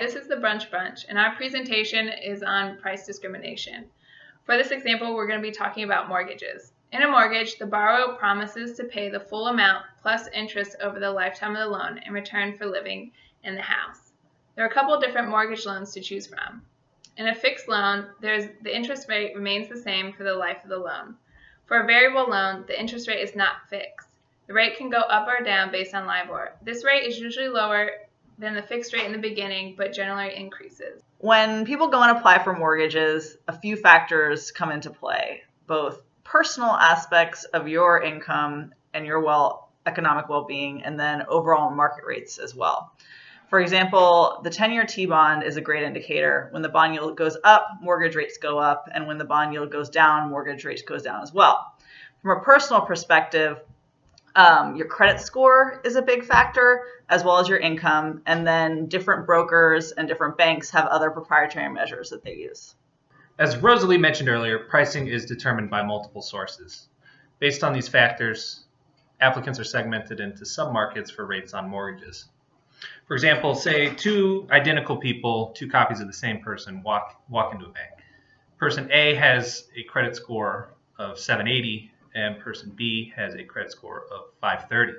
this is the Brunch, and our presentation is on price discrimination. For this example, we're going to be talking about mortgages. In a mortgage, the borrower promises to pay the full amount plus interest over the lifetime of the loan in return for living in the house. There are a couple of different mortgage loans to choose from. In a fixed loan, the interest rate remains the same for the life of the loan. For a variable loan, the interest rate is not fixed. The rate can go up or down based on LIBOR. This rate is usually lower than the fixed rate in the beginning, but generally increases. When people go and apply for mortgages, a few factors come into play, both personal aspects of your income and your economic well-being, and then overall market rates as well. For example, the 10-year T-bond is a great indicator. When the bond yield goes up, mortgage rates go up, and when the bond yield goes down, mortgage rates goes down as well. From a personal perspective, your credit score is a big factor, as well as your income, and then different brokers and different banks have other proprietary measures that they use. As Rosalie mentioned earlier, pricing is determined by multiple sources. Based on these factors, applicants are segmented into submarkets for rates on mortgages. For example, say two identical people, two copies of the same person, walk into a bank. Person A has a credit score of 780, and person B has a credit score of 530.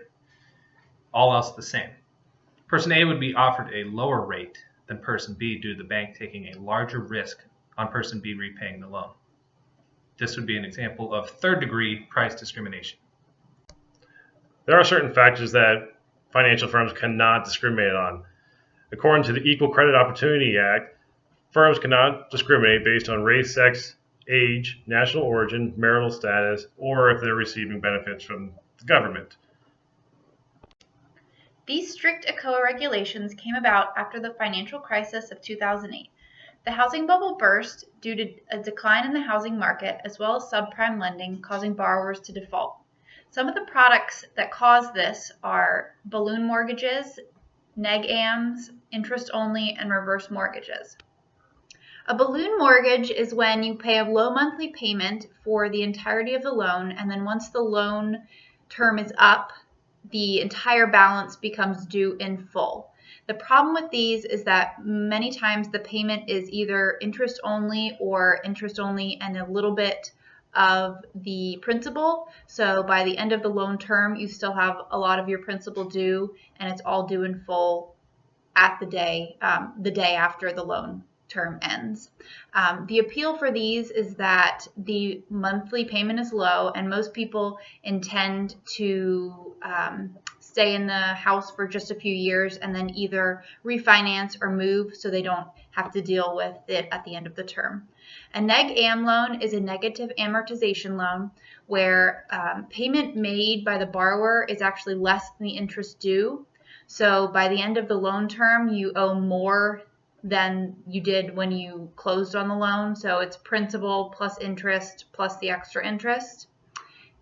All else the same. Person A would be offered a lower rate than person B due to the bank taking a larger risk on person B repaying the loan. This would be an example of third-degree price discrimination. There are certain factors that financial firms cannot discriminate on. According to the Equal Credit Opportunity Act, firms cannot discriminate based on race, sex, age, national origin, marital status, or if they're receiving benefits from the government. These strict ACOA regulations came about after the financial crisis of 2008. The housing bubble burst due to a decline in the housing market as well as subprime lending causing borrowers to default. Some of the products that cause this are balloon mortgages, neg-ams, interest-only, and reverse mortgages. A balloon mortgage is when you pay a low monthly payment for the entirety of the loan, and then once the loan term is up, the entire balance becomes due in full. The problem with these is that many times the payment is either interest only or interest only and a little bit of the principal. So by the end of the loan term, you still have a lot of your principal due, and it's all due in full at the day after the loan term ends. The appeal for these is that the monthly payment is low, and most people intend to stay in the house for just a few years and then either refinance or move so they don't have to deal with it at the end of the term. A neg-am loan is a negative amortization loan where payment made by the borrower is actually less than the interest due. So by the end of the loan term, you owe more than you did when you closed on the loan. So it's principal plus interest plus the extra interest.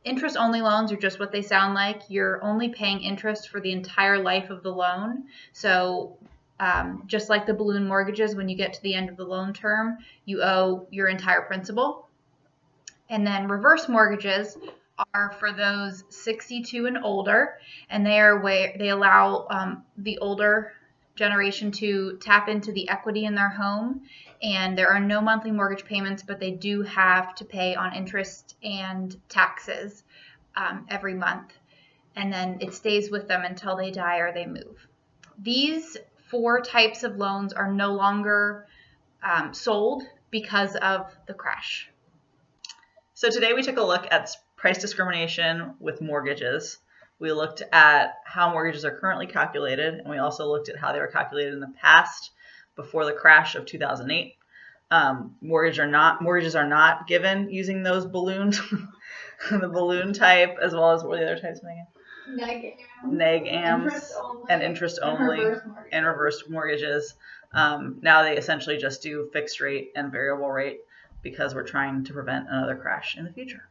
Interest-only loans are just what they sound like. You're only paying interest for the entire life of the loan. So just like the balloon mortgages, when you get to the end of the loan term, you owe your entire principal. And then reverse mortgages are for those 62 and older, and they are where they allow the older generation to tap into the equity in their home, and there are no monthly mortgage payments, but they do have to pay on interest and taxes every month, and then it stays with them until they die or they move. These 4 types of loans are no longer sold because of the crash. So today we took a look at price discrimination with mortgages. We looked at how mortgages are currently calculated, and we also looked at how they were calculated in the past before the crash of 2008. Mortgages are not given using those balloons, the balloon type, as well as what are the other types, Megan? Neg-ams and interest only and reverse mortgages. Now they essentially just do fixed rate and variable rate because we're trying to prevent another crash in the future.